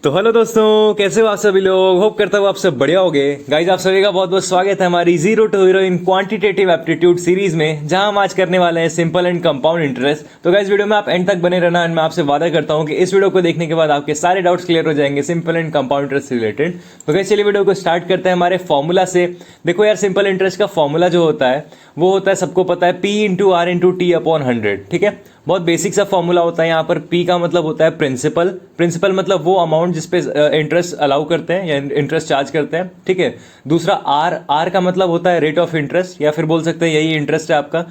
तो हेलो दोस्तों, कैसे हो आप सभी लोग। होप करता हूँ आप सब बढ़िया होगे। गाइज आप सभी का बहुत बहुत स्वागत है हमारी zero to hero in quantitative aptitude series में, जहां हम आज करने वाले हैं सिंपल एंड कंपाउंड इंटरेस्ट। तो गाइज वीडियो में आप एंड तक बने रहना एंड मैं आपसे वादा करता हूं कि इस वीडियो को देखने के बाद आपके सारे डाउट्स क्लियर हो जाएंगे सिंपल एंड कंपाउंड इंटरेस्ट से रिलेटेड। तो गाइज चलिए वीडियो को स्टार्ट करते हैं हमारे फॉर्मूला से। देखो यार, सिंपल इंटरेस्ट का फॉर्मूला जो होता है वो होता है, सबको पता है, P into R into T upon 100। ठीक है, बहुत बेसिक सा फॉर्मूला होता है। यहाँ पर P का मतलब होता है प्रिंसिपल। प्रिंसिपल मतलब वो अमाउंट जिसपे इंटरेस्ट अलाउ करते हैं या इंटरेस्ट चार्ज करते हैं। ठीक है, दूसरा R का मतलब होता है रेट ऑफ इंटरेस्ट, या फिर बोल सकते हैं यही इंटरेस्ट है आपका।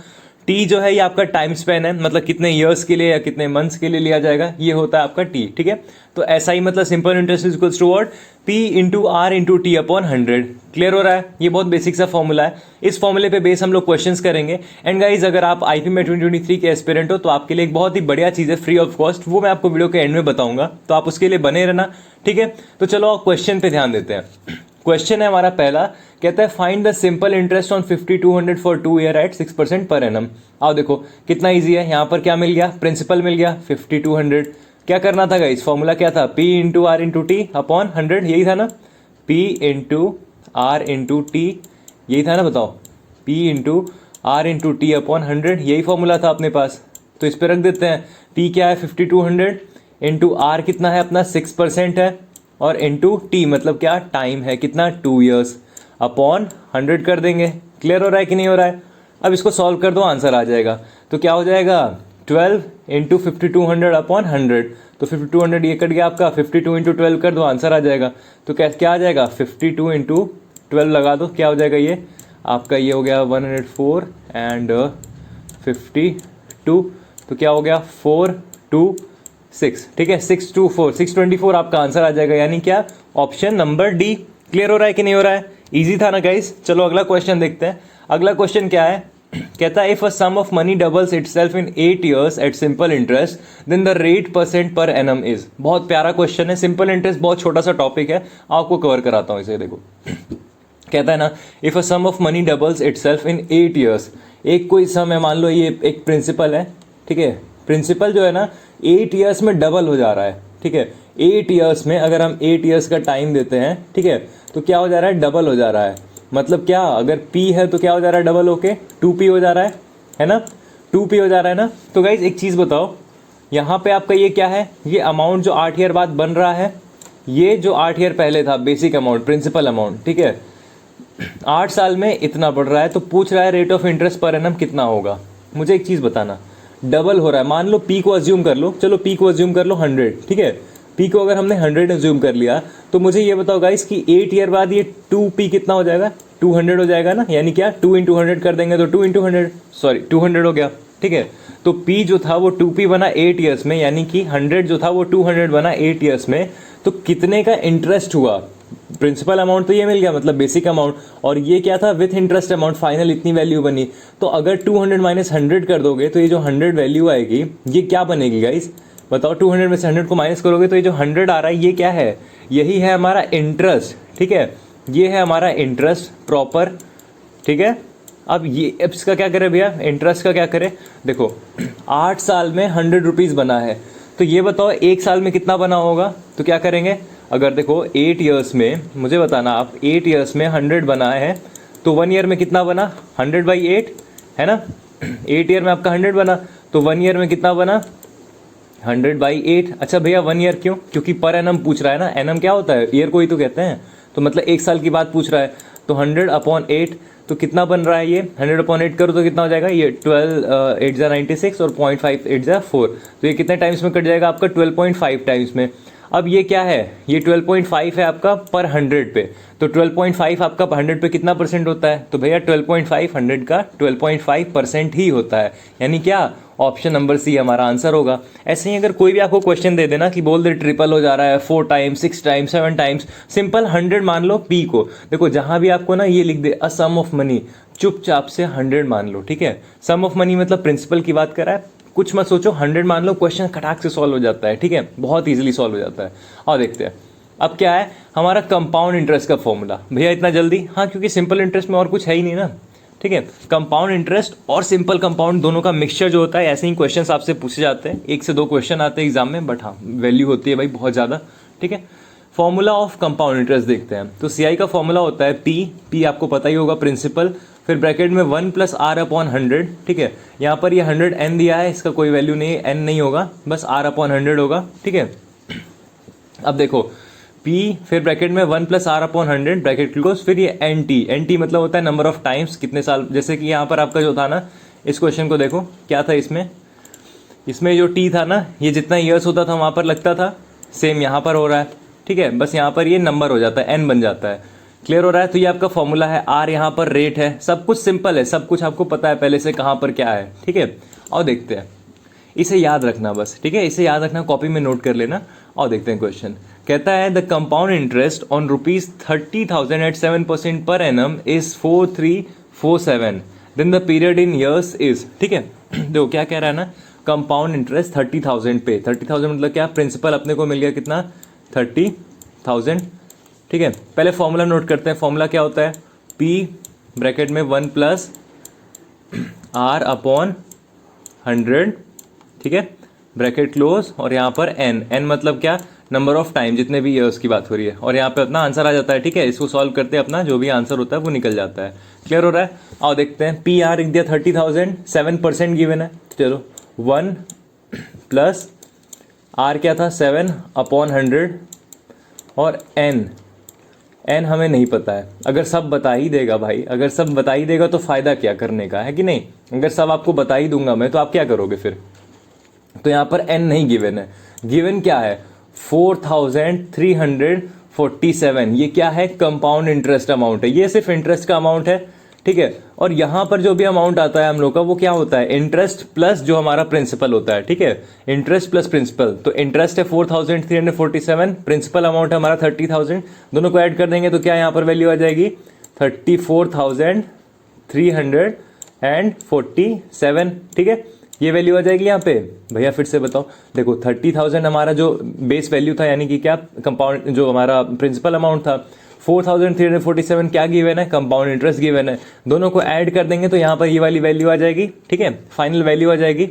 टी जो है ये आपका टाइम स्पेन है, मतलब कितने ईयर्स के लिए या कितने मंथ्स के लिए लिया जाएगा, ये होता है आपका टी। ठीक है, तो ऐसा ही मतलब simple interest is equals to what, P into R into T upon 100। Clear हो रहा है, ये बहुत बेसिक सा फॉर्मूला है। इस फॉर्मूले पे बेस हम लोग क्वेश्चंस करेंगे। एंड गाइज, अगर आप आईपी में 2023 के एस्पिरेंट हो तो आपके लिए एक बहुत ही बढ़िया चीज़ है, फ्री ऑफ कॉस्ट। वो मैं आपको वीडियो के एंड में बताऊंगा, तो आप उसके लिए बने रहना। ठीक है, तो चलो क्वेश्चन पे ध्यान देते हैं। क्वेश्चन है हमारा पहला, कहता है find the simple interest on 5200 for 2 year at 6% per annum. आओ देखो कितना इजी है। यहाँ पर क्या मिल गया, प्रिंसिपल मिल गया 5200। क्या करना था गाइस, फॉर्मूला क्या था, P into R into T upon 100, यही था ना। P into R into T, यही था ना, बताओ। P into R into T upon 100, यही फॉर्मूला था अपने पास। तो इस पर रख देते हैं। P क्या है 5200, इंटू आर कितना है अपना 6% है, और इंटू टी मतलब क्या, टाइम है कितना, 2 ईयर्स, अपॉन 100 कर देंगे। क्लियर हो रहा है कि नहीं हो रहा है। अब इसको सॉल्व कर दो, आंसर आ जाएगा। तो क्या हो जाएगा, 12 इंटू 5200 अपॉन 100। तो 5200 ये कट गया आपका, 52 इंटू 12 कर दो, आंसर आ जाएगा। तो क्या आ जाएगा, 52 इंटू 12 लगा दो, क्या हो जाएगा ये आपका, ये हो गया 104 एंड 52। तो क्या हो गया 426। ठीक है, 624 624 आपका आंसर आ जाएगा, यानी क्या, ऑप्शन नंबर डी। क्लियर हो रहा है कि नहीं हो रहा है, इजी था ना गाइस। चलो अगला क्वेश्चन देखते हैं। अगला क्वेश्चन क्या है, कहता है if a sum of money doubles itself in 8 years at simple interest then the rate percent per annum is. बहुत प्यारा क्वेश्चन है। सिंपल इंटरेस्ट बहुत छोटा सा टॉपिक है, आपको कवर कराता हूँ इसे। देखो कहता है ना, if a sum of money doubles itself in 8 years. एक कोई सम है, मान लो ये एक प्रिंसिपल है। ठीक है, प्रिंसिपल जो है ना 8 इयर्स में डबल हो जा रहा है। ठीक है, 8 इयर्स में अगर हम 8 इयर्स का टाइम देते हैं, ठीक है, तो क्या हो जा रहा है, डबल हो जा रहा है। मतलब क्या, अगर P है तो क्या हो जा रहा है, डबल होके 2P हो जा रहा है ना, 2P हो जा रहा है ना। तो गाइज एक चीज़ बताओ, यहाँ पे आपका ये क्या है, ये अमाउंट जो 8 ईयर बाद बन रहा है, ये जो 8 ईयर पहले था बेसिक अमाउंट, प्रिंसिपल अमाउंट। ठीक है, 8 साल में इतना बढ़ रहा है, तो पूछ रहा है rate of interest per annum कितना होगा। मुझे एक चीज़ बताना, डबल हो रहा है, मान लो P को अज्यूम कर लो, चलो P को अज्यूम कर लो 100। ठीक है, P को अगर हमने 100 अज्यूम कर लिया, तो मुझे ये बताओ गाइस कि 8 ईयर बाद ये 2P कितना हो जाएगा, 200 हो जाएगा ना। यानी क्या, 2 इंटू 100 कर देंगे तो 2 इंटू 100, सॉरी 200 हो गया। ठीक है, तो P जो था वो 2P बना 8 ईयर्स में, यानी कि 100 जो था वो 200 बना 8 ईयर्स में। तो कितने का इंटरेस्ट हुआ, प्रिंसिपल अमाउंट तो ये मिल गया, मतलब बेसिक अमाउंट, और ये क्या था, विथ इंटरेस्ट अमाउंट, फाइनल इतनी वैल्यू बनी। तो अगर 200 माइनस 100 कर दोगे तो ये जो 100 वैल्यू आएगी ये क्या बनेगी गाइस, बताओ। 200 में से 100 को माइनस करोगे तो ये जो 100 आ रहा है ये क्या है, यही है हमारा इंटरेस्ट। ठीक है, ये है हमारा इंटरेस्ट प्रॉपर। ठीक है, अब ये इसका क्या करें भैया, इंटरेस्ट का क्या करें। देखो 8 साल में 100 रुपीज़ बना है, तो ये बताओ 1 साल में कितना बना होगा। तो क्या करेंगे, अगर देखो 8 ईयर्स में, मुझे बताना आप, 8 ईयर्स में 100 बना है, तो 1 ईयर में कितना बना, 100/8 है ना। 8 ईयर में आपका 100 बना, तो 1 ईयर में कितना बना, 100/8। अच्छा भैया 1 ईयर क्यों, क्योंकि पर एनम पूछ रहा है ना। एनम क्या होता है, ईयर को ही तो कहते हैं, तो मतलब 1 साल की बात पूछ रहा है। तो 100/8, तो कितना बन रहा है ये, 100/8 करो तो कितना हो जाएगा, ये 12 8 जा 96 और 0.5 8 जा 4। तो ये कितने टाइम्स में कट जाएगा आपका, 12.5 टाइम्स में। अब ये क्या है, ये 12.5 है आपका पर 100 पे। तो 12.5 आपका 100 पे कितना परसेंट होता है, तो भैया 12.5 100 का 12.5% ही होता है, यानी क्या, ऑप्शन नंबर सी हमारा आंसर होगा। ऐसे ही अगर कोई भी आपको क्वेश्चन दे देना कि बोल दे ट्रिपल हो जा रहा है, 4 टाइम्स 6 टाइम्स 7 टाइम्स, सिंपल 100 मान लो P को। देखो जहां भी आपको ना ये लिख दे अ सम ऑफ मनी, चुपचाप से 100 मान लो। ठीक है, सम ऑफ मनी मतलब प्रिंसिपल की बात कर रहा है, कुछ मत सोचो, 100 मान लो, क्वेश्चन खटाक से सॉल्व हो जाता है। ठीक है, बहुत ईजिली सॉल्व हो जाता है। और देखते हैं अब क्या है हमारा कंपाउंड इंटरेस्ट का फॉर्मूला। भैया इतना जल्दी, हाँ क्योंकि सिंपल इंटरेस्ट में और कुछ है ही नहीं ना। ठीक है, कंपाउंड इंटरेस्ट और सिंपल कंपाउंड दोनों का मिक्सचर जो होता है, ऐसे ही क्वेश्चन आपसे पूछे जाते हैं, 1 से 2 क्वेश्चन आते हैं एग्जाम में, बट हाँ वैल्यू होती है भाई बहुत ज़्यादा। ठीक है। फॉर्मूला ऑफ कंपाउंड इंटरेस्ट देखते हैं। तो सी आई का फॉर्मूला होता है पी आपको पता ही होगा, प्रिंसिपल, फिर ब्रैकेट में 1 + R/100, ठीक है। यहाँ पर ये 100 n दिया है, इसका कोई वैल्यू नहीं है, n नहीं होगा, बस R/100 होगा, ठीक है। अब देखो P फिर ब्रैकेट में 1 + R/100 ब्रैकेट क्लोज, फिर ये NT मतलब होता है नंबर ऑफ टाइम्स, कितने साल। जैसे कि यहाँ पर आपका जो था ना, इस क्वेश्चन को देखो क्या था, इसमें जो T था ना, ये जितना ईयर्स होता था वहाँ पर लगता था, सेम यहाँ पर हो रहा है, ठीक है। बस यहाँ पर ये नंबर हो जाता है, n बन जाता है। क्लियर हो रहा है। तो ये आपका फॉर्मूला है, R यहाँ पर रेट है, सब कुछ सिंपल है, सब कुछ आपको पता है पहले से कहाँ पर क्या है, ठीक है। और देखते हैं, इसे याद रखना बस, ठीक है, इसे याद रखना, कॉपी में नोट कर लेना। और देखते हैं क्वेश्चन कहता है the compound interest on ₹30,000 at 7% per annum is 4347, then the period in years is, ठीक है। देखो क्या कह रहा है ना, कंपाउंड इंटरेस्ट 30,000 पे, 30,000 मतलब क्या, प्रिंसिपल अपने को मिल गया कितना, 30,000, ठीक है। पहले फॉर्मूला नोट करते हैं। फॉर्मूला क्या होता है, P ब्रैकेट में 1 + R/100, ठीक है, ब्रैकेट क्लोज, और यहाँ पर n मतलब क्या, नंबर ऑफ टाइम, जितने भी ईयर्स की बात हो रही है, और यहाँ पे अपना आंसर आ जाता है, ठीक है। इसको सॉल्व करते हैं, अपना जो भी आंसर होता है वो निकल जाता है। क्लियर हो रहा है। और देखते हैं, PR लिख दिया 30,000, 7% गिवन है, चलो 1 + R क्या था, 7/100, और n हमें नहीं पता है। अगर सब बता ही देगा भाई, अगर सब बता ही देगा तो फायदा क्या करने का है कि नहीं। अगर सब आपको बता ही दूंगा मैं, तो आप क्या करोगे फिर। तो यहाँ पर n नहीं गिवन है, गिवन क्या है, 4,347। ये क्या है, कंपाउंड इंटरेस्ट अमाउंट है, ये सिर्फ इंटरेस्ट का अमाउंट है, ठीक है। और यहाँ पर जो भी अमाउंट आता है हम लोग का, वो क्या होता है, इंटरेस्ट प्लस जो हमारा प्रिंसिपल होता है, ठीक है, इंटरेस्ट प्लस प्रिंसिपल। तो इंटरेस्ट है 4,347, प्रिंसिपल अमाउंट है हमारा 30,000, दोनों को ऐड कर देंगे तो क्या यहाँ पर वैल्यू आ जाएगी, 34,347, ठीक है। ये वैल्यू आ जाएगी यहाँ पे। भैया फिर से बताओ, देखो 30,000 हमारा जो बेस वैल्यू था, यानी कि क्या, कंपाउंड जो हमारा प्रिंसिपल अमाउंट था, 4,347 क्या गिवन है, कंपाउंड इंटरेस्ट गिवन है। दोनों को ऐड कर देंगे तो यहाँ पर ये वाली वैल्यू आ जाएगी, ठीक है, फाइनल वैल्यू आ जाएगी।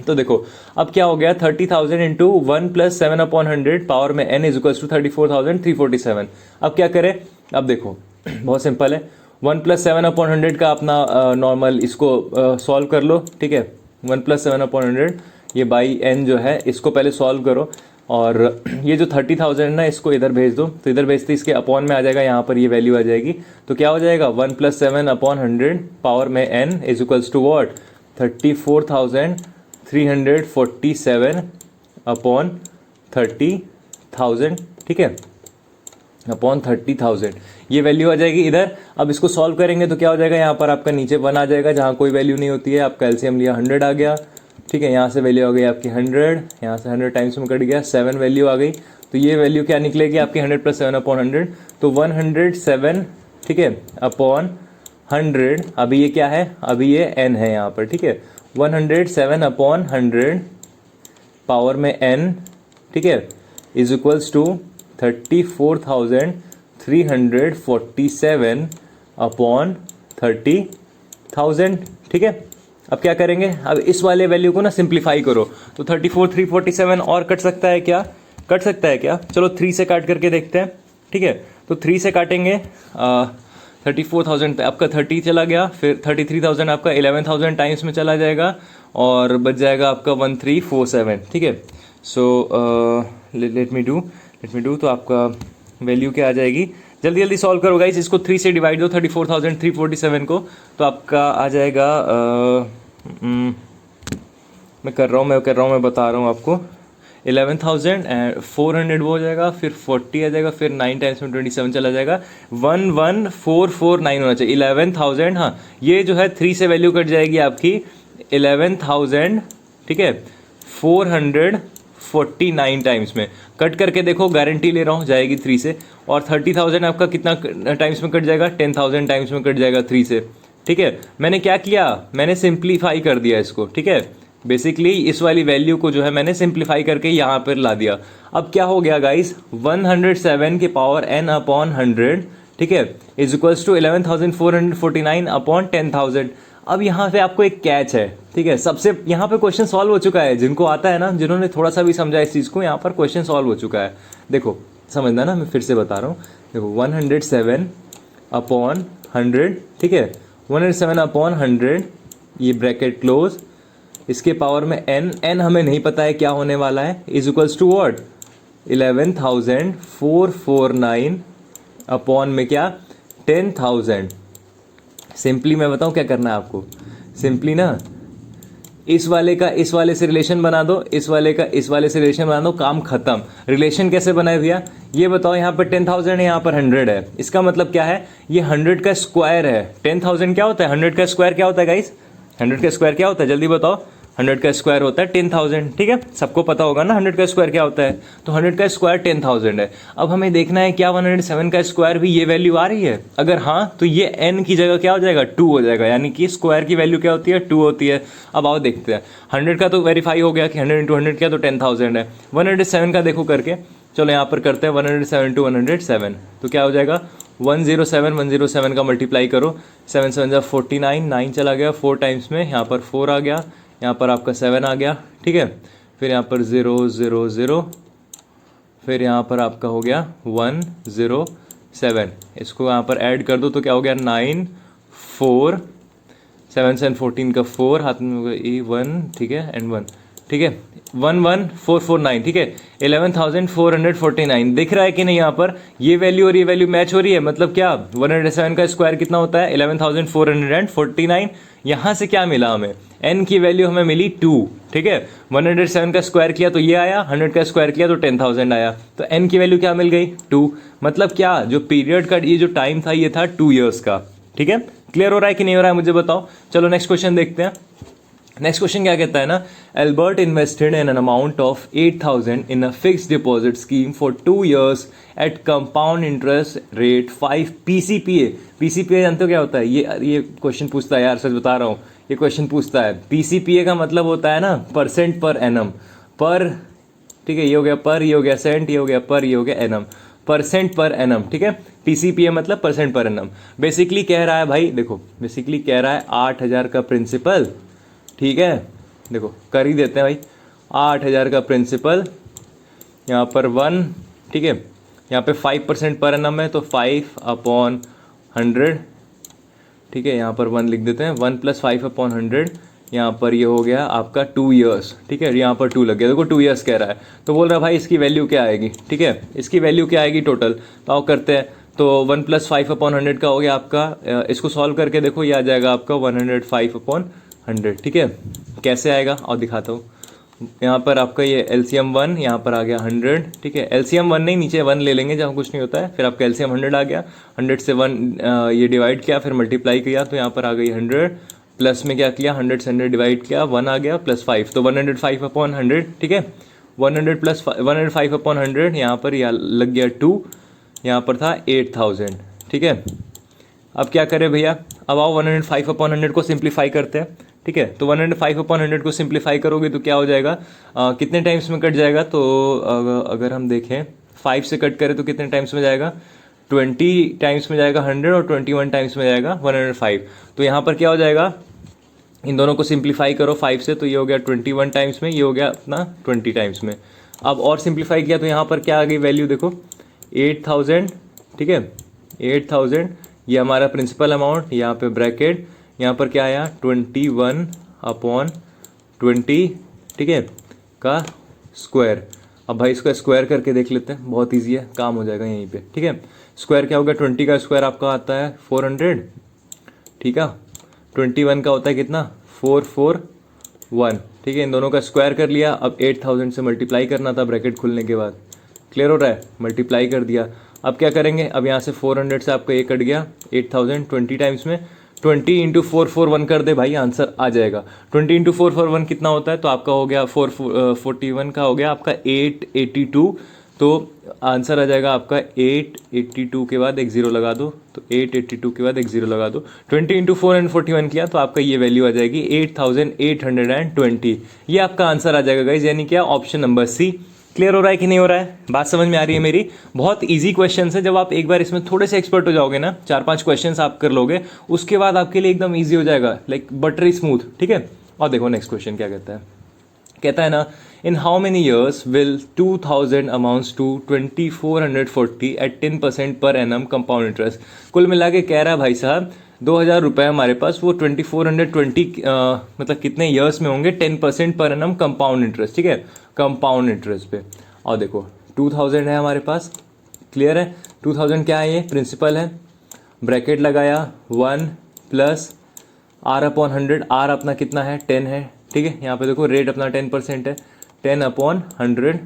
तो देखो अब क्या हो गया, 30,000 इंटू 1 + 7/100 पावर में n इज इक्वल्स टू 34,347। अब क्या करें, अब देखो बहुत सिंपल है, 1 + 7/100 का अपना नॉर्मल इसको सॉल्व कर लो, ठीक है। 1 + 7/100 ये बाई n जो है, इसको पहले सॉल्व करो, और ये जो 30,000 ना, इसको इधर भेज दो, तो इधर भेजते इसके अपॉन में आ जाएगा, यहाँ पर ये वैल्यू आ जाएगी। तो क्या हो जाएगा, 1 + 7/100 पावर में n is equals to what, 34,347 upon 30,000, ठीक है, अपॉन 30,000, ये वैल्यू आ जाएगी इधर। अब इसको सॉल्व करेंगे तो क्या हो जाएगा, यहाँ पर आपका नीचे 1 आ जाएगा, जहाँ कोई वैल्यू नहीं होती है, आपका एलसीएम लिया 100 आ गया, ठीक है। यहाँ से वैल्यू आ गई आपकी 100, यहाँ से 100 टाइम्स में कट गया, 7 वैल्यू आ गई। तो ये वैल्यू क्या निकलेगी आपकी, 100 + 7/100, तो 107, ठीक है, अपॉन 100। अभी ये क्या है, अभी ये n है यहाँ पर, ठीक है, 107/100 पावर में n, ठीक है, इज इक्वल्स टू 34,347 अपॉन 30,000, ठीक है। अब क्या करेंगे, अब इस वाले वैल्यू को ना सिंप्लीफाई करो, तो 34,347 और कट सकता है क्या, कट सकता है क्या, चलो 3 से काट करके देखते हैं, ठीक है। तो 3 से काटेंगे 34,000 पे आपका 30 चला गया, फिर 33,000 आपका 11,000 टाइम्स में चला जाएगा, और बच जाएगा आपका 1347, ठीक है। सो लेट मी डू, तो आपका वैल्यू क्या आ जाएगी, जल्दी जल्दी सॉल्व करो गाइस, इसको 3 से डिवाइड दो 34,347 को, तो आपका आ जाएगा मैं कर रहा हूँ, मैं बता रहा हूँ आपको, 11,400 वो हो जाएगा, फिर 40 आ जाएगा, फिर 9 टाइम्स में 27 चला जाएगा, 11,449 होना चाहिए, 11,000। हाँ, ये जो है 3 से वैल्यू कट जाएगी आपकी 11,000, ठीक है, 449 टाइम्स में कट करके देखो, गारंटी ले रहा हूँ जाएगी 3 से। और 30,000 आपका कितना टाइम्स में कट जाएगा, 10,000 टाइम्स में कट जाएगा 3 से, ठीक है। मैंने क्या किया, मैंने सिंप्लीफाई कर दिया इसको, ठीक है। बेसिकली इस वाली वैल्यू को जो है मैंने सिंप्लीफाई करके यहाँ पर ला दिया। अब क्या हो गया गाइस, 107 के पावर n अपॉन 100, ठीक है, इज इक्वल्स टू 11,449 अपॉन 10,000। अब यहाँ पे आपको एक कैच है, ठीक है, सबसे यहाँ पे क्वेश्चन सॉल्व हो चुका है, जिनको आता है ना, जिन्होंने थोड़ा सा भी समझा इस चीज़ को, यहाँ पर क्वेश्चन सॉल्व हो चुका है। देखो समझना ना, मैं फिर से बता रहा हूँ। देखो 107 अपॉन 100, ठीक है, 107 अपॉन 100, ये ब्रैकेट क्लोज, इसके पावर में n हमें नहीं पता है क्या होने वाला है, is equals to what, 11,449 upon में क्या 10,000। सिंपली मैं बताऊं क्या करना है आपको, सिंपली ना इस वाले का इस वाले से रिलेशन बना दो, इस वाले का इस वाले से रिलेशन बना दो, काम खत्म। रिलेशन कैसे बनाए भैया, ये बताओ, यहाँ पर 10,000 है, यहाँ पर 100 है, इसका मतलब क्या है, ये 100 का स्क्वायर है। 10,000 क्या होता है, 100 का स्क्वायर क्या होता है गाइस, 100 का स्क्वायर क्या होता है, जल्दी बताओ। 100 का स्क्वायर होता है 10,000, ठीक है, सबको पता होगा ना 100 का स्क्वायर क्या होता है। तो 100 का स्क्वायर 10,000 है। अब हमें देखना है क्या 107 का स्क्वायर भी ये वैल्यू आ रही है, अगर हाँ तो ये n की जगह क्या हो जाएगा, 2 हो जाएगा, यानी कि स्क्वायर की वैल्यू क्या होती है, 2 होती है। अब आओ देखते हैं, 100 का तो वेरीफाई हो गया कि 100 इंटू 100 क्या, तो 10,000 है। 107 का देखो करके, चलो यहाँ पर करते हैं 107 टू 107, तो क्या हो जाएगा 107 का मल्टीप्लाई करो, 7 7 जा 49, 9 चला गया 4 टाइम्स में, यहाँ पर 4 आ गया, यहाँ पर आपका 7 आ गया, ठीक है, फिर यहाँ पर 0 0 0, फिर यहाँ पर आपका हो गया 107, इसको यहाँ पर ऐड कर दो तो क्या हो गया 9 4, 7 7 14 का 4, हाथ में होगा E 1, ठीक है, एंड 1, ठीक है, 11449, ठीक है, 11,449 दिख रहा है कि नहीं, यहाँ पर ये वैल्यू और ये वैल्यू मैच हो रही है, मतलब क्या 107 का स्क्वायर कितना होता है 11,449। यहाँ से क्या मिला हमें, n की वैल्यू हमें मिली 2, ठीक है, 107 का स्क्वायर किया तो ये आया, 100 का स्क्वायर किया तो 10,000 आया, तो n की वैल्यू क्या मिल गई 2, मतलब क्या जो पीरियड का ये जो टाइम था ये था 2 ईयर्स का, ठीक है। क्लियर हो रहा है कि नहीं हो रहा है मुझे बताओ। चलो नेक्स्ट क्वेश्चन देखते हैं। नेक्स्ट क्वेश्चन क्या कहता है ना, Albert invested in an amount of 8,000 in a fixed deposit scheme for 2 years at compound interest rate 5 PCPA। PCPA जानते हो क्या होता है, ये क्वेश्चन पूछता है यार, सच बता रहा हूँ, ये क्वेश्चन पूछता है। PCPA का मतलब होता है ना परसेंट पर एनम, पर, ठीक है, ये हो गया पर, ये हो गया सेंट, ये हो गया पर, ये हो गया एनम, परसेंट पर एनम, ठीक है। PCPA मतलब परसेंट पर एनम। बेसिकली कह रहा है भाई, देखो बेसिकली कह रहा है 8,000 का प्रिंसिपल, ठीक है, देखो कर ही देते हैं भाई, 8,000 का प्रिंसिपल, यहाँ पर 1, ठीक है, यहाँ पे 5% पर एनम है तो 5/100, ठीक है, यहाँ पर 1 लिख देते हैं, 1 + 5/100, यहाँ पर ये हो गया आपका 2 years, ठीक है, यहाँ पर 2 लग गया, देखो 2 years कह रहा है, तो बोल रहा है भाई इसकी वैल्यू क्या आएगी, ठीक है, इसकी वैल्यू क्या आएगी टोटल, तो आओ करते हैं। तो 1 + 5/100 का हो गया आपका, इसको सॉल्व करके देखो ये आ जाएगा आपका 105/100, ठीक है। कैसे आएगा और दिखाता हूँ, यहाँ पर आपका ये LCM 1, यहाँ पर आ गया 100, ठीक है, LCM 1 नहीं, नीचे 1 ले लेंगे जहाँ कुछ नहीं होता है, फिर आपका LCM 100 आ गया, 100 से 1 ये डिवाइड किया, फिर मल्टीप्लाई किया, तो यहाँ पर आ गई 100, प्लस में क्या किया 100 से 100 डिवाइड किया, 1 आ गया, प्लस 5, तो 105/100, ठीक है, 100 + 105/100, यहाँ पर यह लग गया 2, यहाँ पर था 8,000, ठीक है। अब क्या करें भैया, अब आओ 105/100 को सिंप्लीफाई करते हैं, ठीक है, तो 105/100 को सिंप्लीफाई करोगे तो क्या हो जाएगा, कितने टाइम्स में कट जाएगा, तो अगर हम देखें 5 से कट करें तो कितने टाइम्स में जाएगा, 20 टाइम्स में जाएगा 100 और 21 टाइम्स में जाएगा 105, तो यहाँ पर क्या हो जाएगा, इन दोनों को सिंप्लीफाई करो 5 से, तो ये हो गया 21 टाइम्स में, ये हो गया अपना 20 टाइम्स में। अब और सिंप्लीफाई किया तो यहाँ पर क्या आ गई वैल्यू, देखो 8,000, ठीक है, 8,000, ये हमारा प्रिंसिपल अमाउंट, यहाँ पे ब्रैकेट, यहाँ पर क्या आया 21/20, ठीक है, का स्क्वायर। अब भाई इसका स्क्वायर करके देख लेते हैं, बहुत इजी है, काम हो जाएगा यहीं पे, ठीक है। स्क्वायर क्या होगा, 20 का स्क्वायर आपका आता है 400, ठीक है, 21 का होता है कितना 441, ठीक है, इन दोनों का स्क्वायर कर लिया। अब 8,000 से मल्टीप्लाई करना था ब्रैकेट खुलने के बाद, क्लियर हो रहा है, मल्टीप्लाई कर दिया। अब क्या करेंगे, अब यहाँ से 400 से आपका ये कट गया 8,000 20 टाइम्स में, 20 × 441 कर दे भाई, आंसर आ जाएगा। 20 × 441 कितना होता है, तो आपका हो गया 441 का हो गया आपका 882, तो आंसर आ जाएगा आपका 882 के बाद एक ज़ीरो लगा दो, तो 882 के बाद एक ज़ीरो लगा दो, 20 × 441 किया तो आपका ये वैल्यू आ जाएगी 8,820, ये आपका आंसर आ जाएगा गाइज, यानी क्या ऑप्शन नंबर सी। क्लियर हो रहा है कि नहीं हो रहा है, बात समझ में आ रही है मेरी। बहुत इजी क्वेश्चन है, जब आप एक बार इसमें थोड़े से एक्सपर्ट हो जाओगे ना, 4-5 क्वेश्चंस आप कर लोगे, उसके बाद आपके लिए एकदम इजी हो जाएगा, लाइक बटरी स्मूथ, ठीक है। और देखो नेक्स्ट क्वेश्चन क्या कहता है, कहता है ना in how many years will 2000 amounts to 2440 at 10% per annum compound interest. कुल मिला के कह रहा है भाई साहब 2000 रुपये हमारे पास, वो 2420 मतलब कितने ईयर्स में होंगे, 10% पर एनम कंपाउंड इंटरेस्ट, ठीक है, कंपाउंड इंटरेस्ट पे। और देखो 2000 है हमारे पास, क्लियर है, 2000 क्या है, ये प्रिंसिपल है, ब्रैकेट लगाया 1 प्लस आर अपॉन 100, आर अपना कितना है 10 है, ठीक है, यहाँ पे देखो रेट अपना 10% है, 10 अपॉन 100,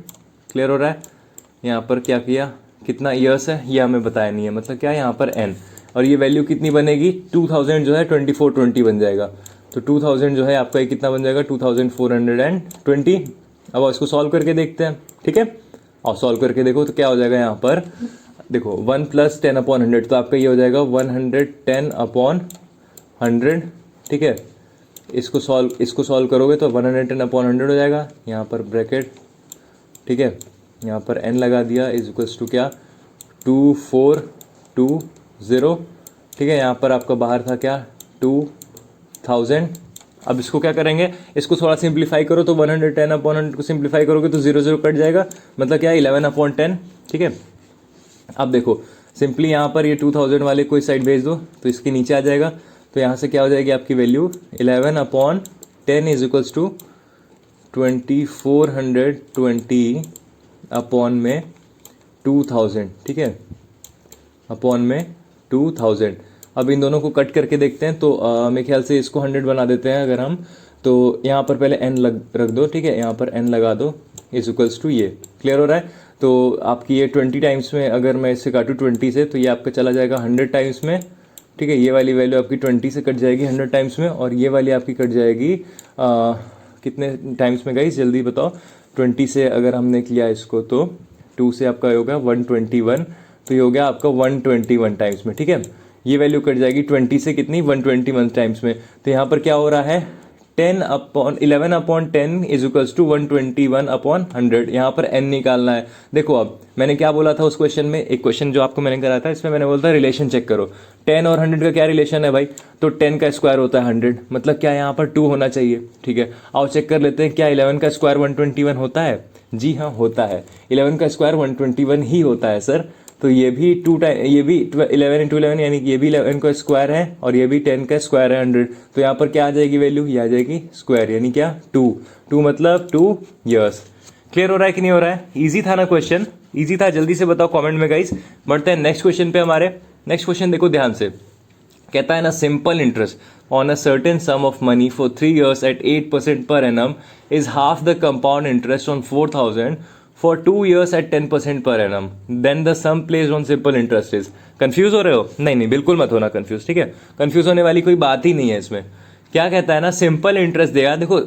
क्लियर हो रहा है। यहाँ पर क्या किया, कितना ईयर्स है ये हमें बताया नहीं है, मतलब क्या है यहाँ पर n, और ये वैल्यू कितनी बनेगी, 2000 जो है 2420 बन जाएगा, तो 2000 जो है आपका ये कितना बन जाएगा 2420। अब इसको सॉल्व करके देखते हैं, ठीक है, और सॉल्व करके देखो तो क्या हो जाएगा, यहाँ पर देखो 1 प्लस 10 अपॉन 100, तो आपका ये हो जाएगा 110 अपॉन 100, ठीक है। इसको सॉल्व करोगे तो 110 अपॉन 100 हो जाएगा, यहाँ पर ब्रैकेट, ठीक है, यहाँ पर n लगा दिया, इज इक्वल्स टू क्या 2420, ठीक है, यहाँ पर आपका बाहर था क्या 2000। अब इसको क्या करेंगे, इसको थोड़ा सिंप्लीफाई करो तो 110 अपॉन 100 को सिंप्लीफाई करोगे तो 0 कट जाएगा, मतलब क्या 11 अपॉन 10, ठीक है। अब देखो सिंपली यहाँ पर ये 2000 वाले कोई साइड भेज दो तो इसके नीचे आ जाएगा, तो यहाँ से क्या हो जाएगी आपकी value 11 upon 10 is equals to 2420 upon में 2000, ठीक है, अपॉन में 2000। अब इन दोनों को कट करके देखते हैं, तो मेरे ख्याल से इसको 100 बना देते हैं अगर हम, तो यहाँ पर पहले n रख दो, ठीक है, यहाँ पर n लगा दो, इज इक्वल्स टू ये, क्लियर हो रहा है। तो आपकी ये 20 टाइम्स में अगर मैं इससे काटूँ 20 से, तो ये आपका चला जाएगा 100 टाइम्स में, ठीक है, ये वाली वैल्यू आपकी 20 से कट जाएगी 100 टाइम्स में, और ये वाली आपकी कट जाएगी कितने टाइम्स में गाइस, जल्दी बताओ। 20 से अगर हमने किया इसको तो 2 से आपका होगा 121, तो ये हो गया आपका 121 टाइम्स में, ठीक है, ये वैल्यू कट जाएगी 20 से कितनी 121 टाइम्स में। तो यहाँ पर क्या हो रहा है 11 upon 10 is equals to 121 upon 100, यहाँ पर n निकालना है। देखो अब मैंने क्या बोला था उस क्वेश्चन में, एक क्वेश्चन जो आपको मैंने कराया था इसमें मैंने बोला था रिलेशन चेक करो, 10 और 100 का क्या रिलेशन है भाई, तो 10 का स्क्वायर होता है 100, मतलब क्या यहाँ पर 2 होना चाहिए, ठीक है। आओ चेक कर लेते हैं क्या 11 का स्क्वायर 121 होता है, जी हाँ होता है, 11 का स्क्वायर 121 ही होता है सर। तो ये भी 2 टाइम, ये भी 11 इंटू 11 यानी कि ये भी 11 का स्क्वायर है और ये भी 10 का स्क्वायर है 100, तो यहाँ पर क्या आ जाएगी वैल्यू, ये आ जाएगी स्क्वायर, यानी क्या 2 मतलब 2 ईयर्स। क्लियर हो रहा है कि नहीं हो रहा है, इजी था ना क्वेश्चन, इजी था, जल्दी से बताओ कमेंट में गाइस। बढ़ते हैं नेक्स्ट क्वेश्चन पे हमारे। नेक्स्ट क्वेश्चन देखो ध्यान से, कहता है ना simple interest on a certain sum of money for 3 years at 8% per annum is half the compound interest on 4000 for 2 years at 10% per annum, then the sum placed on simple interest is। Confuse हो रहे हो, नहीं बिल्कुल मत होना confuse, ठीक है, confuse होने वाली कोई बात ही नहीं है इसमें। क्या कहता है ना सिंपल इंटरेस्ट देगा, देखो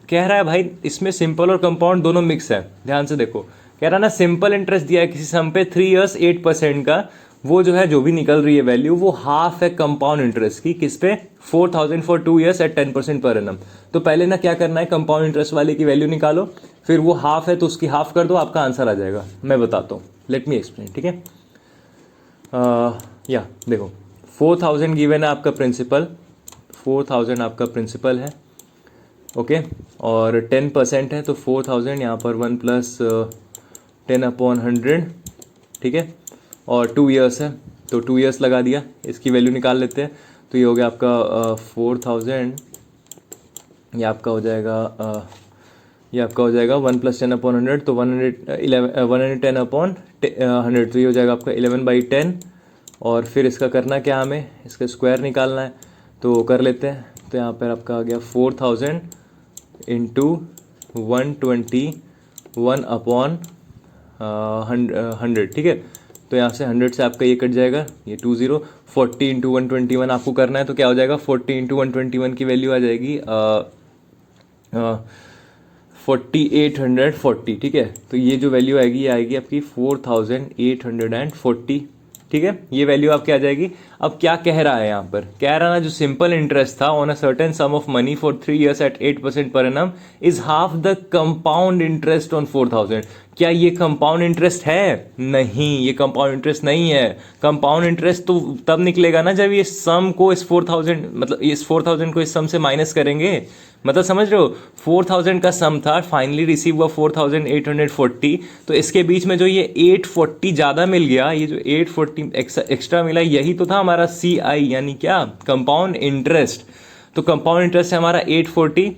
कह रहा है भाई इसमें सिंपल और कंपाउंड दोनों मिक्स है, ध्यान से देखो, कह रहा है ना सिंपल इंटरेस्ट दिया है किसी सम पे 3 years 8% का, वो जो है जो भी निकल रही है वैल्यू वो हाफ है कंपाउंड इंटरेस्ट की, किस पे 4000 for 2 years eight 10% per annum. तो पहले ना क्या करना है, कंपाउंड इंटरेस्ट वाले की वैल्यू निकालो, फिर वो हाफ है तो उसकी हाफ कर दो, आपका आंसर आ जाएगा। मैं बताता हूँ, लेट मी एक्सप्लेन, ठीक है। या देखो 4000 गिवन है आपका प्रिंसिपल, 4000 आपका प्रिंसिपल है, ओके, और 10% है तो 4000 यहाँ पर 1 प्लस 10 अपॉन 100, ठीक है, और 2 years है तो 2 years लगा दिया, इसकी वैल्यू निकाल लेते हैं, तो ये हो गया आपका 4000, ये आपका हो जाएगा ये आपका हो जाएगा 1 प्लस 10 अपॉन 100, तो 110 अपॉन 100, तो ये हो जाएगा आपका 11/10, और फिर इसका करना क्या हमें, इसका स्क्वायर निकालना है, तो कर लेते हैं। तो यहाँ पर आपका आ गया 4000 इंटू 121 अपॉन 100, ठीक है, तो यहाँ से 100 से आपका ये कट जाएगा, ये 20, 40 इंटू 121 आपको करना है, तो क्या हो जाएगा 40 इंटू 121 की वैल्यू आ जाएगी 4840, ठीक है, तो ये जो वैल्यू आएगी ये आएगी आपकी 4840, ठीक है, ये वैल्यू आपकी आ जाएगी। अब क्या कह रहा है यहाँ पर, कह रहा है ना जो सिंपल इंटरेस्ट था on a certain sum of money for 3 years at 8% per annum is half the compound interest on 4000, क्या ये कंपाउंड इंटरेस्ट है? नहीं, ये कंपाउंड इंटरेस्ट नहीं है। कंपाउंड इंटरेस्ट तो तब निकलेगा ना जब ये सम को इस 4000 मतलब इस 4000 को इस सम से माइनस करेंगे। मतलब समझ रहे हो, 4000 का सम था, फाइनली रिसीव हुआ 4840, तो इसके बीच में जो ये 840 ज़्यादा मिल गया, ये जो 840 एक्स्ट्रा मिला, यही तो था हमारा CI, यानी क्या, कंपाउंड इंटरेस्ट। तो कंपाउंड इंटरेस्ट है हमारा 840।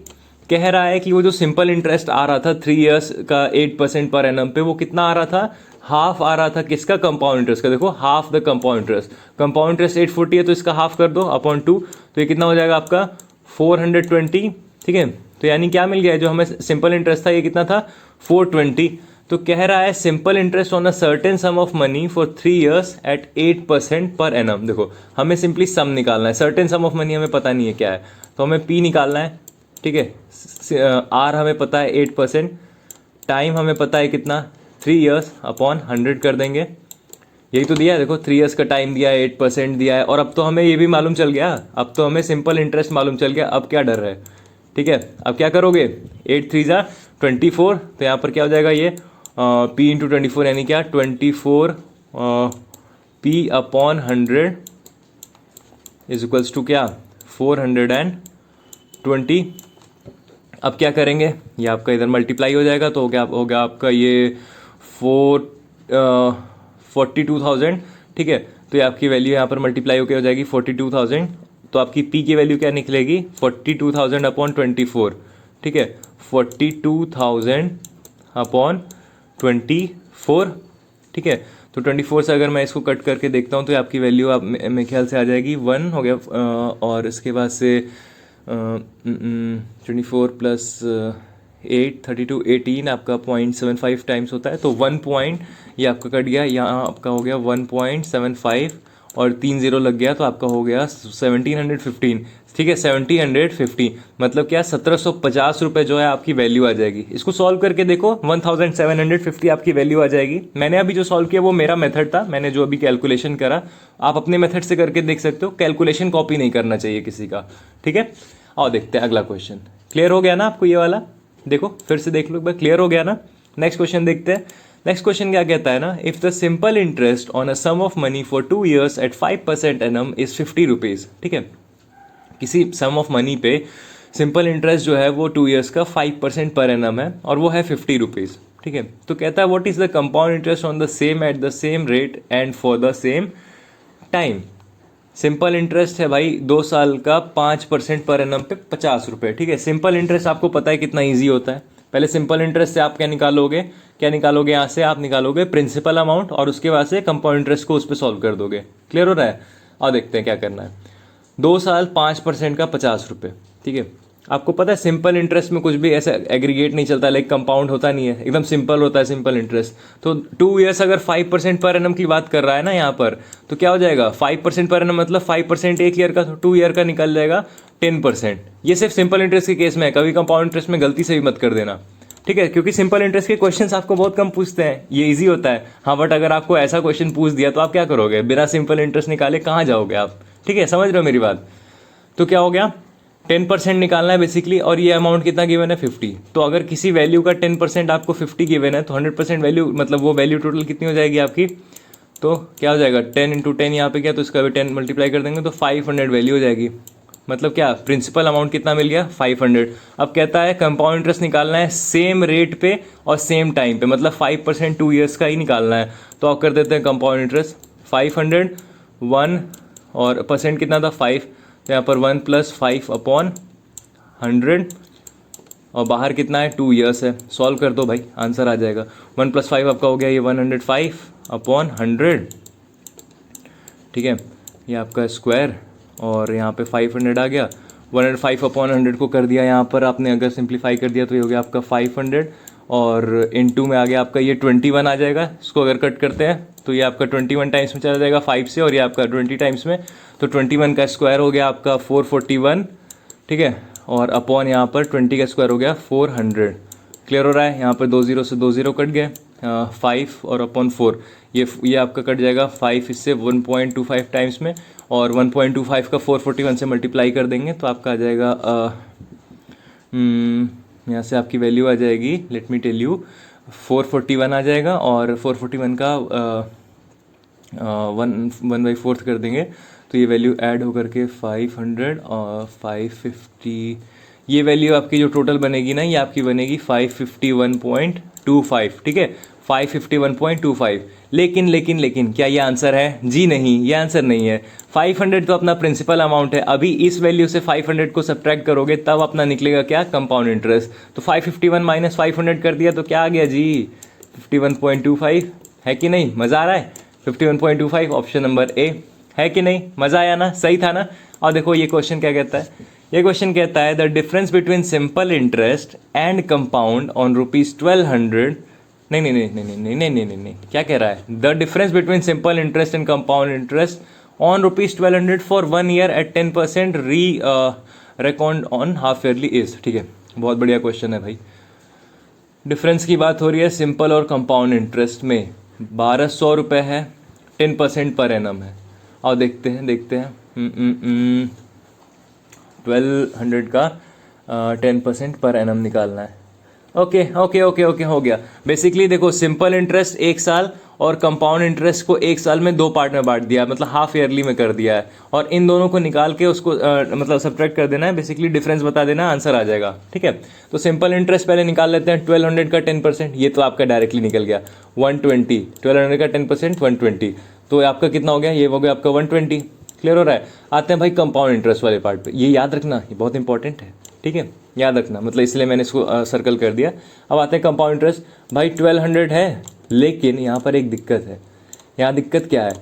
कह रहा है कि वो जो सिंपल इंटरेस्ट आ रहा था 3 इयर्स का 8% पर एनम पे, वो कितना आ रहा था? हाफ आ रहा था। किसका? कंपाउंड इंटरेस्ट का। देखो, half the compound interest. Compound interest 840 है तो इसका हाफ कर दो अपॉन 2, तो ये कितना हो जाएगा आपका 420। ठीक है, तो यानी क्या मिल गया? जो हमें सिंपल इंटरेस्ट था ये कितना था? 420। तो कह रहा है simple interest on a certain sum of money for 3 years at 8% per annum. देखो, हमें सिंपली सम निकालना है, सर्टेन सम ऑफ मनी हमें पता नहीं है क्या है, तो हमें P निकालना है। ठीक है, R हमें पता है 8%, टाइम हमें पता है कितना, 3 इयर्स अपॉन 100 कर देंगे। यही तो दिया है, देखो 3 इयर्स का टाइम दिया है, 8% दिया है, और अब तो हमें ये भी मालूम चल गया, अब तो हमें सिंपल इंटरेस्ट मालूम चल गया। अब क्या डर है? ठीक है, अब क्या करोगे? 8 3 जा 24, तो यहाँ पर क्या हो जाएगा ये P इंटू 24, यानी क्या 24 P upon 100 is equals to क्या 420। अब क्या करेंगे? ये आपका इधर मल्टीप्लाई हो जाएगा, तो हो गया आपका ये 42,000। ठीक है, तो ये आपकी वैल्यू यहाँ पर मल्टीप्लाई होकर हो जाएगी 42,000। तो आपकी P की वैल्यू क्या निकलेगी? 42,000 अपॉन 24। ठीक है, 42,000 अपॉन 24। ठीक है, तो 24 से अगर मैं इसको कट करके देखता हूँ तो आपकी वैल्यू आप मेरे ख्याल से आ जाएगी 1 हो गया, और इसके बाद से 24 प्लस 8 32 18 आपका 0.75 टाइम्स होता है, तो 1 पॉइंट ये आपका कट गया, यहाँ आपका हो गया 1.75 और 3 0 लग गया, तो आपका हो गया 1715। ठीक है, 1750 मतलब क्या 1750 रुपये जो है आपकी वैल्यू आ जाएगी। इसको सॉल्व करके देखो, 1750 आपकी वैल्यू आ जाएगी। मैंने अभी जो सॉल्व किया वो मेरा मेथड था, मैंने जो अभी कैलकुलेशन करा, आप अपने मेथड से करके देख सकते हो। कैलकुलेशन कॉपी नहीं करना चाहिए किसी का। ठीक है, और देखते हैं अगला क्वेश्चन। क्लियर हो गया ना आपको ये वाला? देखो फिर से देख लो एक बार, क्लियर हो गया ना? नेक्स्ट क्वेश्चन देखते हैं। नेक्स्ट क्वेश्चन क्या कहता है ना, if the simple interest on a sum of money for 2 years at 5% annum is 50 rupees. ठीक है, किसी सम ऑफ मनी पे सिंपल इंटरेस्ट जो है वो 2 इयर्स का 5% पर एनम है, और वो है 50 रुपीज़। ठीक है, तो कहता है what is the compound interest on the same at the same rate and for the same time. Simple interest है भाई 2 साल का 5% पर एनम पे 50 रुपये। ठीक है, सिंपल इंटरेस्ट आपको पता है कितना ईजी होता है। पहले सिंपल इंटरेस्ट से आप क्या निकालोगे? यहाँ से आप निकालोगे प्रिंसिपल अमाउंट, और उसके बाद से कंपाउंड इंटरेस्ट को उस पर सॉल्व कर दोगे। क्लियर हो रहा है? और देखते हैं क्या करना है। 2 साल 5% का 50 रुपये। ठीक है, आपको पता है सिंपल इंटरेस्ट में कुछ भी ऐसा एग्रीगेट नहीं चलता, लाइक कंपाउंड होता नहीं है, एकदम सिंपल होता है सिंपल इंटरेस्ट। तो 2 इयर्स अगर 5% पर एनम की बात कर रहा है ना यहाँ पर, तो क्या हो जाएगा 5% पर एनम मतलब 5% एक ईयर का, तो 2 ईयर का निकल जाएगा 10%। ये सिर्फ सिंपल इंटरेस्ट के केस में है, कभी कंपाउंड इंटरेस्ट में गलती से भी मत कर देना। ठीक है, क्योंकि सिंपल इंटरेस्ट के क्वेश्चंस आपको बहुत कम पूछते हैं, ये इजी होता है। हाँ, बट अगर आपको ऐसा क्वेश्चन पूछ दिया तो आप क्या करोगे? बिना सिंपल इंटरेस्ट निकाले कहाँ जाओगे आप? ठीक है, समझ रहे हो मेरी बात? तो क्या हो गया, 10% निकालना है बेसिकली, और ये अमाउंट कितना गिवन है 50। तो अगर किसी वैल्यू का 10% आपको 50 गिवन है, तो 100% वैल्यू मतलब वो वैल्यू टोटल कितनी हो जाएगी आपकी? तो क्या हो जाएगा 10 इंटू 10 यहाँ पे क्या, तो इसका भी 10 मल्टीप्लाई कर देंगे तो 500 वैल्यू हो जाएगी। मतलब क्या, प्रिंसिपल अमाउंट कितना मिल गया 500। अब कहता है कंपाउंड इंटरेस्ट निकालना है सेम रेट पे और सेम टाइम पे, मतलब 5% 2 ईयर्स का ही निकालना है। तो आप कर देते हैं कंपाउंड इंटरेस्ट 500 1 और परसेंट कितना था 5, तो यहाँ पर 1 + 5 अपॉन 100, और बाहर कितना है 2 ईयर्स है। सॉल्व कर दो भाई, आंसर आ जाएगा। 1 + 5 आपका हो गया ये 105 अपॉन 100। ठीक है, ये आपका स्क्वायर, और यहाँ पे 500 आ गया। 105 अपॉन 100 को कर दिया यहाँ पर आपने, अगर सिंप्लीफाई कर दिया तो ये हो गया आपका 500, और इनटू में आ गया आपका ये 21 आ जाएगा। इसको अगर कट करते हैं तो ये आपका 21 टाइम्स में चला जाएगा 5 से, और ये आपका 20 टाइम्स में, तो 21 का स्क्वायर हो गया आपका 441। ठीक है, और अपॉन यहाँ पर 20 का स्क्वायर हो गया 400। क्लियर हो रहा है? यहाँ पर 2 0 से 2 0 कट गए, 5 और अपॉन 4, ये आपका कट जाएगा 5 इससे 1.25 टाइम्स में, और 1.25 का 441 से मल्टीप्लाई कर देंगे तो आपका आ जाएगा यहाँ से आपकी वैल्यू आ जाएगी, लेट मी टेल यू, 441 आ जाएगा और 441 का 1/4 कर देंगे तो ये वैल्यू ऐड होकर के 500 और 550, ये वैल्यू आपकी जो टोटल बनेगी ना ये आपकी बनेगी 551.25, ठीक है, 551.25। लेकिन लेकिन लेकिन क्या ये आंसर है? जी नहीं, ये आंसर नहीं है। 500 तो अपना प्रिंसिपल अमाउंट है, अभी इस वैल्यू से 500 को सब्ट्रैक्ट करोगे तब अपना निकलेगा क्या? Compound interest. तो 551 माइनस 500 कर दिया तो क्या आ गया जी? 51.25, है कि नहीं? मज़ा आ रहा है? 51.25 ऑप्शन नंबर ए, है कि नहीं? मज़ा आया ना? सही था ना? और देखो ये क्वेश्चन क्या कहता है, ये क्वेश्चन कहता है the difference between simple interest and compound on ₹1200, नहीं नहीं नहीं नहीं नहीं नहीं नहीं नहीं नहीं, क्या कह रहा है? The difference between simple interest and compound interest on ₹1200 for 1 year at 10% record on half yearly is, ठीक है, बहुत बढ़िया क्वेश्चन है भाई। डिफरेंस की बात हो रही है सिंपल और कंपाउंड इंटरेस्ट में, 1200 रुपये है, 10% पर एनम है। और देखते हैं 1200 का 10% पर एनम निकालना है। ओके ओके ओके ओके, हो गया। बेसिकली देखो सिंपल इंटरेस्ट 1 साल और कंपाउंड इंटरेस्ट को 1 साल में 2 पार्ट में बांट दिया, मतलब हाफ ईयरली में कर दिया है, और इन दोनों को निकाल के उसको मतलब सब्ट्रैक्ट कर देना है, बेसिकली डिफरेंस बता देना, आंसर आ जाएगा, ठीक है। तो सिंपल इंटरेस्ट पहले निकाल लेते हैं, 1200 का 10%, ये तो आपका डायरेक्टली निकल गया 120, 1200 का 10% 120, तो आपका कितना हो गया? ये हो गया आपका 120। क्लियर हो रहा है? आते हैं भाई कंपाउंड इंटरेस्ट वाले पार्ट पे, ये याद रखना, ये बहुत इंपॉर्टेंट है, ठीक है, याद रखना, मतलब इसलिए मैंने इसको सर्कल कर दिया। अब आते हैं कंपाउंड इंटरेस्ट। भाई 1200 है, लेकिन यहाँ पर एक दिक्कत है। यहाँ दिक्कत क्या है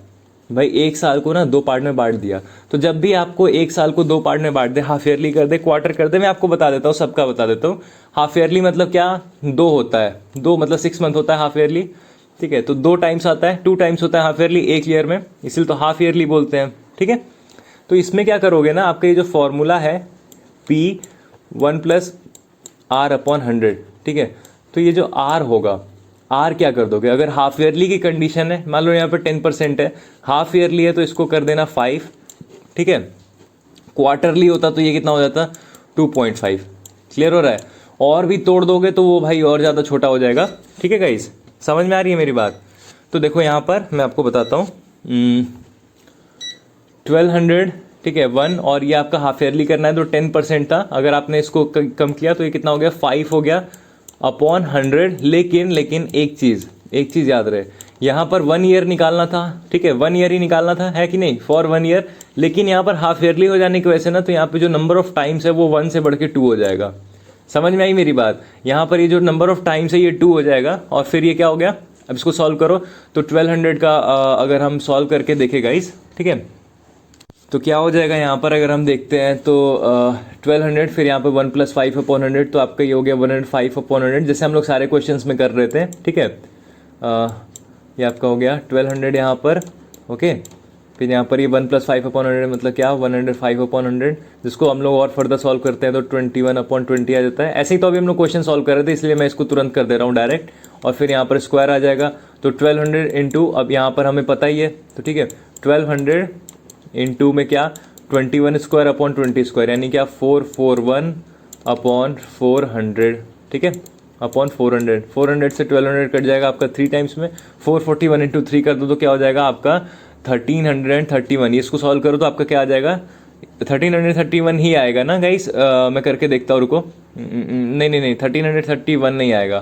भाई? 1 साल को ना 2 पार्ट में बांट दिया, तो जब भी आपको 1 साल को 2 पार्ट में बांट दे, हाफ ईयरली कर दे, क्वार्टर कर दे, मैं आपको बता देता हूँ, सबका बता देता हूँ। हाफ ईयरली मतलब क्या? 2 होता है, 2 मतलब 6 मंथ होता है हाफ ईयरली, ठीक है, तो 2 टाइम्स आता है, 2 टाइम्स होता है हाफ ईयरली 1 ईयर में, इसलिए तो हाफ ईयरली बोलते हैं, ठीक है। तो इसमें क्या करोगे ना, आपका ये जो फॉर्मूला है P1 + R/100, ठीक है, तो ये जो R होगा, R क्या कर दोगे? अगर हाफ ईयरली की कंडीशन है, मान लो यहाँ पर 10% है, हाफ ईयरली है तो इसको कर देना 5, ठीक है, क्वार्टरली होता तो ये कितना हो जाता? 2.5। क्लियर हो रहा है? और भी तोड़ दोगे तो वो भाई और ज़्यादा छोटा हो जाएगा, ठीक है गाइस, समझ में आ रही है मेरी बात? तो देखो यहाँ पर मैं आपको बताता हूँ, 1200, ठीक है, 1, और ये आपका हाफ ईयरली करना है तो 10% था, अगर आपने इसको कम किया तो ये कितना हो गया? 5 हो गया अपॉन 100। लेकिन एक चीज़ याद रहे, यहाँ पर 1 ईयर निकालना था, ठीक है, 1 ईयर ही निकालना था, है कि नहीं, फॉर 1 ईयर, लेकिन यहाँ पर हाफ ईयरली हो जाने की वजह से ना, तो यहाँ पे जो नंबर ऑफ टाइम्स है वो 1 से बढ़ के 2 हो जाएगा। समझ में आई मेरी बात? यहाँ पर ये जो नंबर ऑफ टाइम्स है ये 2 हो जाएगा, और फिर ये क्या हो गया? अब इसको सॉल्व करो तो 1200 का अगर हम सॉल्व करके देखें गाइस, ठीक है, तो क्या हो जाएगा यहाँ पर? अगर हम देखते हैं तो 1200, फिर यहाँ पे 1 + 5/100, तो आपका ये हो गया 105/100, जैसे हम लोग सारे क्वेश्चंस में कर रहे थे, ठीक है। ये आपका हो गया 1200 यहाँ पर, ओके, फिर यहाँ पर ये 1 + 5/100 मतलब क्या? 105/100, जिसको हम लोग और फर्दर सॉल्व करते हैं तो 21/20 आ जाता है। ऐसे ही तो अभी हम लोग क्वेश्चन सॉल्व कर रहे थे, इसलिए मैं इसको तुरंत कर दे रहा हूँ डायरेक्ट, और फिर यहाँ पर स्क्वायर आ जाएगा, तो 1200 इंटू, अब यहाँ पर हमें पता ही है, तो ठीक है, 1200 इंटू में क्या? 21² / 20², यानी क्या? 441/400, ठीक है, अपॉन 400, 400 से 1200 कट जाएगा आपका 3 टाइम्स में, 441 इंटू 3 कर दो तो क्या हो जाएगा आपका? 1331। इसको सॉल्व करो तो आपका क्या आ जाएगा? 1331 ही आएगा ना गाइस? मैं करके देखता हूँ, रुको, नहीं 1331 नहीं आएगा,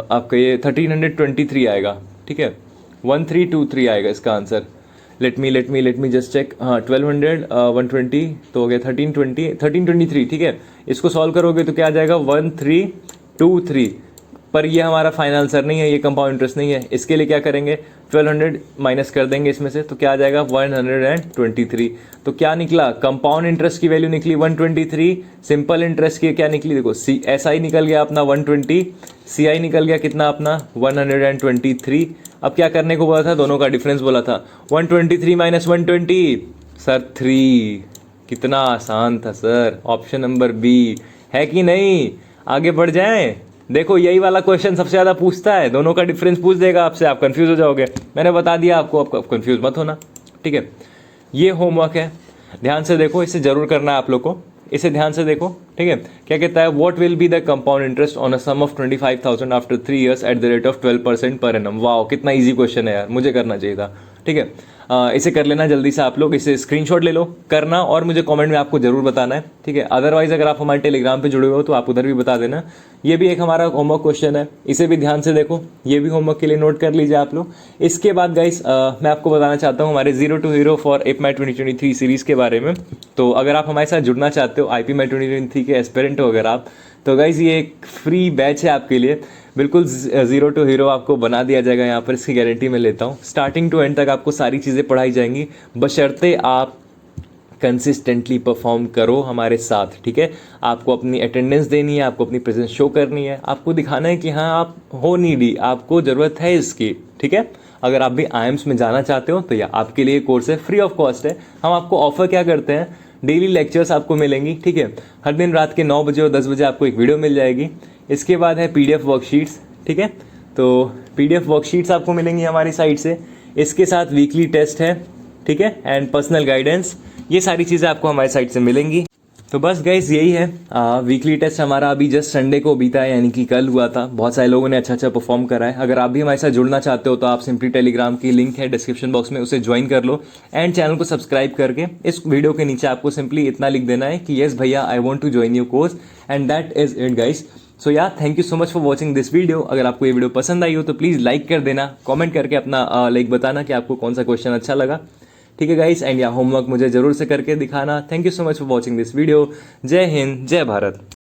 आपका ये 1323 आएगा, ठीक है, 1323 आएगा इसका answer. Let me just check, हाँ 1200 120 तो हो गया 1323, ठीक है, इसको सॉल्व करोगे तो क्या आ जाएगा? 1323, पर ये हमारा फाइनल आंसर नहीं है, ये कंपाउंड इंटरेस्ट नहीं है, इसके लिए क्या करेंगे? 1200 माइनस कर देंगे इसमें से, तो क्या आ जाएगा? 123। तो क्या निकला? कंपाउंड इंटरेस्ट की वैल्यू निकली 123, सिंपल इंटरेस्ट की क्या निकली? देखो SI निकल गया अपना 120, CI निकल गया कितना अपना? 123। अब क्या करने को बोला था? दोनों का डिफरेंस बोला था, 123 माइनस 120 सर 3। कितना आसान था सर, ऑप्शन नंबर बी, है कि नहीं? आगे बढ़ जाएं। देखो यही वाला क्वेश्चन सबसे ज़्यादा पूछता है, दोनों का डिफरेंस पूछ देगा आपसे, आप कंफ्यूज हो जाओगे। मैंने बता दिया आपको, आप कंफ्यूज मत होना, ठीक है। ये होमवर्क है, ध्यान से देखो, इसे ज़रूर करना है आप लोग को, इसे ध्यान से देखो, ठीक है। क्या कहता है, what will be the compound interest on a sum of 25,000 after 3 years at the rate of 12% per annum. Wow, कितना इजी क्वेश्चन है यार, मुझे करना चाहिए था। ठीक है, इसे कर लेना जल्दी से आप लोग, इसे स्क्रीनशॉट ले लो, करना और मुझे कमेंट में आपको जरूर बताना है। ठीक है, अदरवाइज अगर आप हमारे टेलीग्राम पे जुड़े हुए हो तो आप उधर भी बता देना। ये भी एक हमारा होमवर्क क्वेश्चन है, इसे भी ध्यान से देखो, ये भी होमवर्क के लिए नोट कर लीजिए आप लोग। इसके बाद गाइस मैं आपको बताना चाहता हूँ हमारे 0 to Hero for APMAT 2023 series के बारे में। तो अगर आप हमारे साथ जुड़ना चाहते हो, IPMAT 2023 के एस्पिरेंट हो अगर आप, तो गाइज ये एक फ्री बैच है आपके लिए, बिल्कुल 0 to Hero आपको बना दिया जाएगा यहाँ पर, इसकी गारंटी मैं लेता हूँ। स्टार्टिंग टू एंड तक आपको सारी चीज़ें पढ़ाई जाएंगी, बशर्ते आप कंसिस्टेंटली परफॉर्म करो हमारे साथ। ठीक है, आपको अपनी अटेंडेंस देनी है, आपको अपनी प्रेजेंस शो करनी है, आपको दिखाना है कि हाँ आप हो नीडी, आपको ज़रूरत है इसकी। ठीक है, अगर आप भी IIMS में जाना चाहते हो तो यह आपके लिए कोर्स है, फ्री ऑफ कॉस्ट है। हम आपको ऑफर क्या करते हैं, डेली लेक्चर्स आपको मिलेंगी। ठीक है, हर दिन रात के 9 बजे और 10 बजे आपको एक वीडियो मिल जाएगी। इसके बाद है PDF वर्कशीट्स। ठीक है, तो PDF वर्कशीट्स आपको मिलेंगी हमारी साइट से। इसके साथ वीकली टेस्ट है, ठीक है, एंड पर्सनल गाइडेंस, ये सारी चीज़ें आपको हमारी साइट से मिलेंगी। तो बस गाइस यही है, वीकली टेस्ट हमारा अभी जस्ट संडे को बीता है, यानी कि कल हुआ था। बहुत सारे लोगों ने अच्छा परफॉर्म करा है। अगर आप भी हमारे साथ जुड़ना चाहते हो तो आप सिंपली टेलीग्राम की लिंक है डिस्क्रिप्शन बॉक्स में, उसे ज्वाइन कर लो एंड चैनल को सब्सक्राइब करके इस वीडियो के नीचे आपको सिंपली इतना लिख देना है कि येस भैया I want to join your course, and that is it guys. So yeah thank you so much for watching this video. अगर आपको ये वीडियो पसंद आई हो तो प्लीज़ लाइक कर देना, कमेंट करके अपना लाइक बताना कि आपको कौन सा क्वेश्चन अच्छा लगा। ठीक है गाइस, एंड या होमवर्क मुझे जरूर से करके दिखाना। Thank you so much for watching this video. जय हिंद, जय भारत।